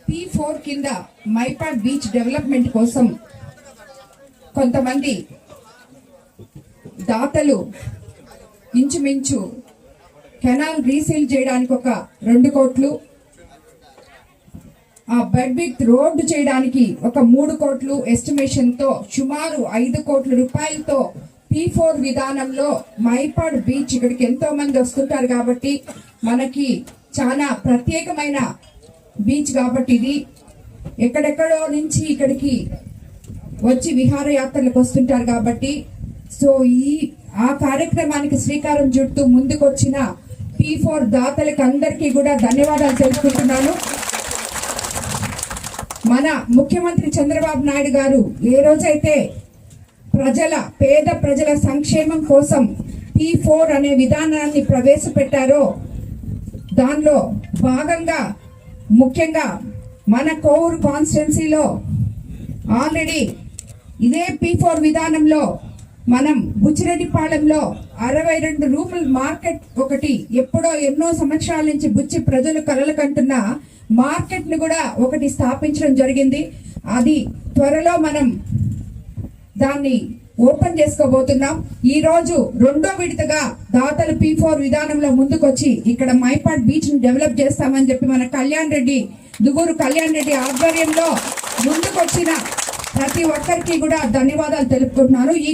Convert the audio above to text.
P4 కింద Mypadu beach development కోసం కొంతమంది దాతలు ఇంచుమించు కెనాల్ రీసీల్ చేయడానికి ఒక 2 కోట్లు, ఆ బెడ్ విత్ రోడ్డు చేయడానికి ఒక 3 కోట్లు ఎస్టిమేషన్ తో సుమారు 5 కోట్ల రూపాయలతో P4 విధానంలో మైపాడ్ బీచ్ ఇక్కడికి ఎంతో మంది వస్తుంటారు కాబట్టి మనకి చాలా ప్రత్యేకమైన బీచ్ కాబట్టి ఇది ఎక్కడెక్కడో నుంచి ఇక్కడికి వచ్చి విహారయాత్రలకు వస్తుంటారు కాబట్టి సో ఆ కార్యక్రమానికి శ్రీకారం చుట్టూ ముందుకొచ్చిన P4 దాతలకు అందరికీ కూడా ధన్యవాదాలు తెలుపుకుంటున్నాను. మన ముఖ్యమంత్రి చంద్రబాబు నాయుడు గారు ఏ రోజైతే పేద ప్రజల సంక్షేమం కోసం P4 అనే విధానాన్ని ప్రవేశపెట్టారో దానిలో భాగంగా ముఖ్యంగా మన కోవూరు కాన్స్టిట్యున్సీలో ఆల్రెడీ ఇదే P4 విధానంలో మనం బుచ్చిరెడ్డిపాళెంలో 62 రూముల మార్కెట్ ఒకటి ఎప్పుడో ఎన్నో సంవత్సరాల నుంచి బుచ్చి ప్రజలు కలలు కంటున్న మార్కెట్ ను కూడా ఒకటి స్థాపించడం జరిగింది. అది త్వరలో మనం దాన్ని ఓపెన్ చేసుకోబోతున్నాం. ఈ రోజు 2వ విడతగా దాతలు P4 విధానంలో ముందుకొచ్చి ఇక్కడ మైపాడ్ బీచ్ ను డెవలప్ చేస్తామని చెప్పి మన దుగూరు కళ్యాణ్ రెడ్డి ఆధ్వర్యంలో ముందుకొచ్చిన ప్రతి ఒక్కరికి కూడా ధన్యవాదాలు తెలుపుకుంటున్నాను. ఈ